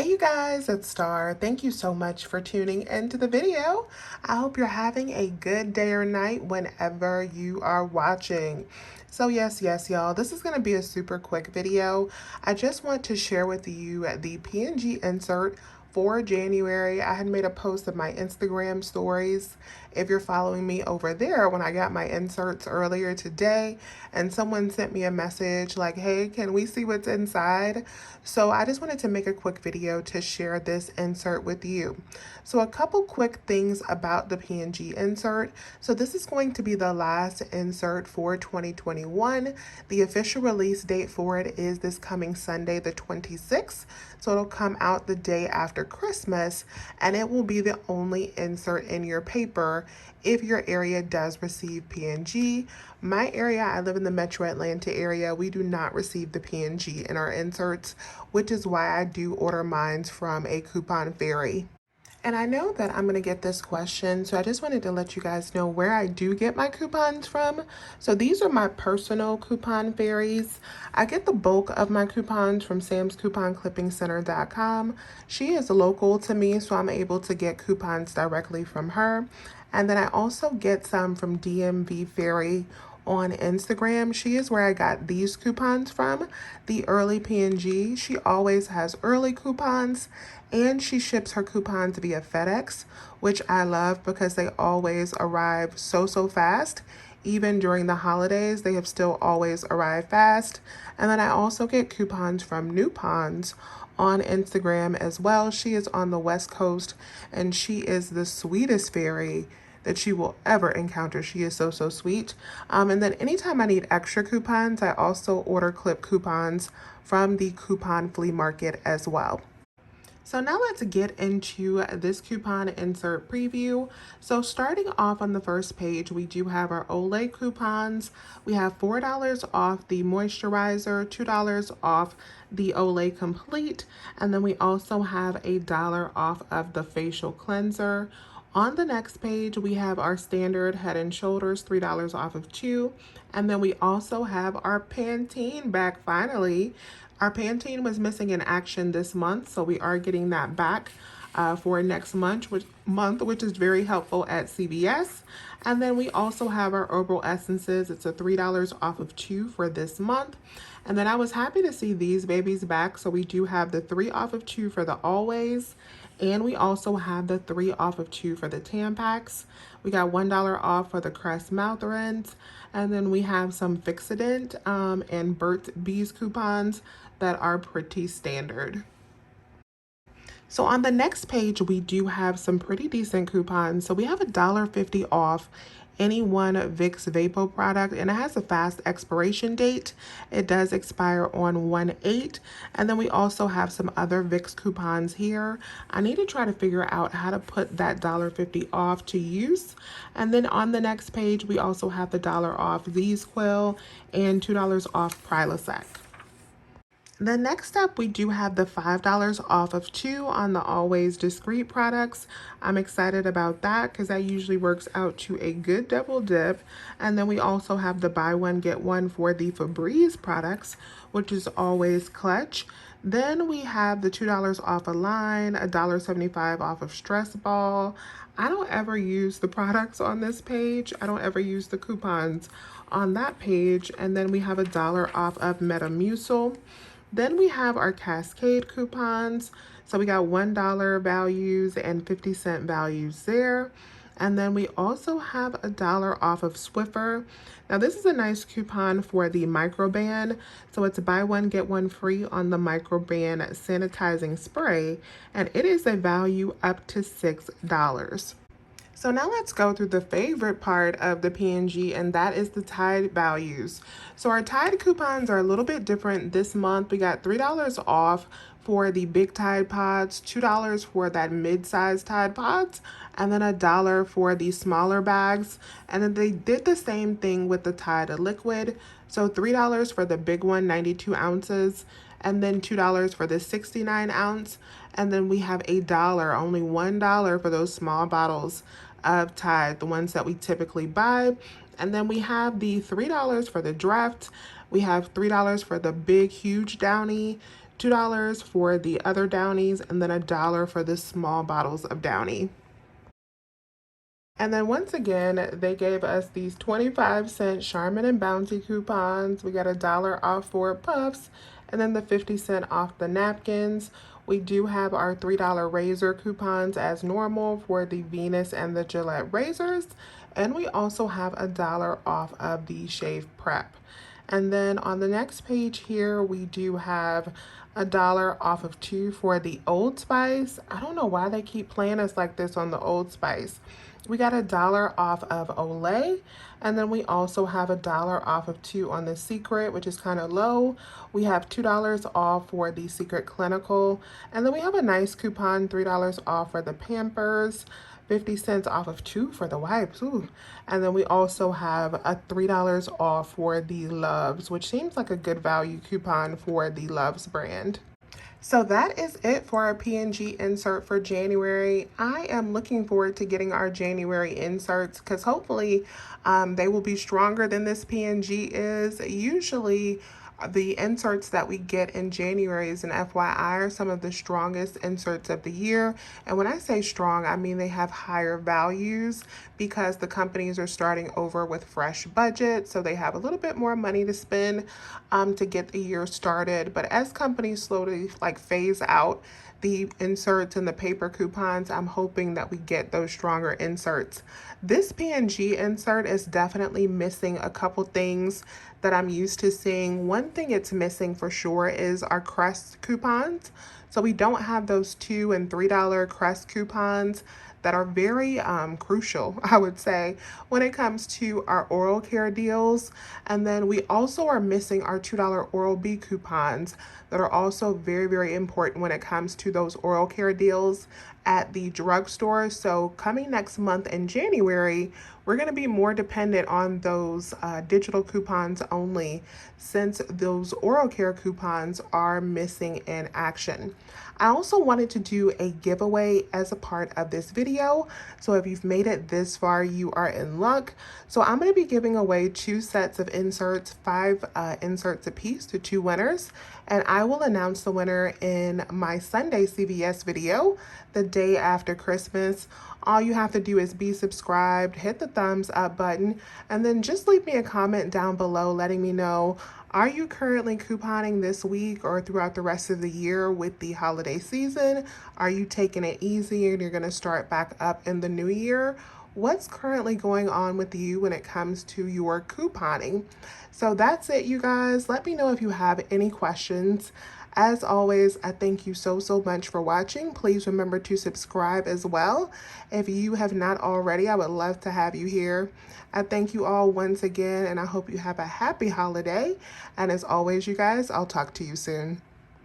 Hey you guys, it's Star. Thank you so much for tuning into the video. I hope you're having a good day or night whenever you are watching. So yes, y'all, this is going to be a super quick video. I just want to share with you the PNG insert for January. I had made a post of my Instagram stories. If you're following me over there, when I got my inserts earlier today, and someone sent me a message like, hey, can we see what's inside? So I just wanted to make a quick video to share this insert with you. So a couple quick things about the PNG insert. So this is going to be the last insert for 2021. The official release date for it is this coming Sunday, the 26th. So it'll come out the day after Christmas, and it will be the only insert in your paper if your area does receive PNG. My area, I live in the Metro Atlanta area. We do not receive the PNG in our inserts, which is why I do order mine from a coupon fairy. And I know that I'm going to get this question, so I just wanted to let you guys know where I do get my coupons from. So these are my personal coupon fairies. I get the bulk of my coupons from samscouponclippingcenter.com. She is local to me, so I'm able to get coupons directly from her. And then I also get some from DMV Fairy on Instagram. She is where I got these coupons from, the early PNG. She always has early coupons, and she ships her coupons via FedEx, which I love because they always arrive so fast. Even during the holidays, they have still always arrived fast. And then I also get coupons from Newpons on Instagram as well. She is on the West Coast, and she is the sweetest fairy that you will ever encounter. She is so sweet. And then anytime I need extra coupons, I also order clip coupons from the coupon flea market as well. So now let's get into this coupon insert preview. So starting off on the first page, we do have our Olay coupons. We have $4 off the moisturizer, $2 off the Olay Complete, and then we also have $1 off of the facial cleanser. On the next page, we have our standard Head and Shoulders, $3 off of 2. And then we also have our Pantene back finally. Our Pantene was missing in action this month, so we are getting that back for next month, which is very helpful at CVS. And then we also have our herbal essences. It's a $3 off of 2 for this month. And then I was happy to see these babies back. So we do have the 3 off of 2 for the Always. And we also have the 3 off of 2 for the Tampax. We got $1 off for the Crest mouth rinse. And then we have some Fixodent and Burt's Bees coupons that are pretty standard. So on the next page, we do have some pretty decent coupons. So we have $1.50 off any one Vicks Vapo product, and it has a fast expiration date. It does expire on 1/8. And then we also have some other Vicks coupons here. I need to try to figure out how to put that $1.50 off to use. And then on the next page, we also have the $1 off Z-Squill and $2 off Prilosec. The next up, we do have the $5 off of 2 on the Always Discreet products. I'm excited about that because that usually works out to a good double dip. And then we also have the buy one, get one for the Febreze products, which is always clutch. Then we have the $2 off a line, $1.75 off of Stress Ball. I don't ever use the products on this page. I don't ever use the coupons on that page. And then we have $1 off of Metamucil. Then we have our Cascade coupons. So we got $1 values and 50-cent values there. And then we also have $1 off of Swiffer. Now this is a nice coupon for the Microban. So it's buy one, get one free on the Microban sanitizing spray. And it is a value up to $6. So now let's go through the favorite part of the PNG, and that is the Tide values. So our Tide coupons are a little bit different this month. We got $3 off for the big Tide Pods, $2 for that mid-sized Tide Pods, and then $1 for the smaller bags. And then they did the same thing with the Tide Liquid. So $3 for the big one, 92 ounces, and then $2 for the 69 ounce. And then we have $1, only $1 for those small bottles of Tide, the ones that we typically buy. And then we have the $3 for the draft. We have $3 for the big, huge Downy, $2 for the other Downies, and then $1 for the small bottles of Downy. And then once again, they gave us these 25-cent Charmin and Bounty coupons. We got $1 off for puffs, and then the 50-cent off the napkins. We do have our $3 razor coupons as normal for the Venus and the Gillette razors. And we also have $1 off of the Shave Prep. And then on the next page here, we do have $1 off of 2 for the Old Spice. I don't know why they keep playing us like this on the Old Spice. We got $1 off of Olay, and then we also have $1 off of 2 on the Secret, which is kind of low. We have $2 off for the Secret Clinical, and then we have a nice coupon, $3 off for the Pampers, 50 cents off of 2 for the wipes. Ooh. And then we also have a $3 off for the Loves, which seems like a good value coupon for the Loves brand. So that is it for our P&G insert for January. I am looking forward to getting our January inserts because hopefully they will be stronger than this P&G is. Usually the inserts that we get in January, as an FYI, are some of the strongest inserts of the year. And when I say strong, I mean they have higher values because the companies are starting over with fresh budgets. So they have a little bit more money to spend to get the year started. But as companies slowly phase out the inserts and the paper coupons, I'm hoping that we get those stronger inserts. This P&G insert is definitely missing a couple things that I'm used to seeing. One thing it's missing for sure is our Crest coupons. So we don't have those $2 and $3 Crest coupons that are very crucial, I would say, when it comes to our oral care deals. And then we also are missing our $2 Oral-B coupons that are also very, very important when it comes to those oral care deals at the drugstore. So coming next month in January, we're going to be more dependent on those digital coupons only, since those oral care coupons are missing in action. I also wanted to do a giveaway as a part of this video. So if you've made it this far, you are in luck. So I'm going to be giving away 2 sets of inserts, 5 inserts apiece to 2 winners. And I will announce the winner in my Sunday CVS video the day after Christmas. All you have to do is be subscribed, hit the thumbs up button, and then just leave me a comment down below letting me know, are you currently couponing this week or throughout the rest of the year with the holiday season? Are you taking it easy and you're going to start back up in the new year? What's currently going on with you when it comes to your couponing? So that's it, you guys. Let me know if you have any questions. As always, I thank you so much for watching. Please remember to subscribe as well. If you have not already, I would love to have you here. I thank you all once again, and I hope you have a happy holiday. And as always, you guys, I'll talk to you soon.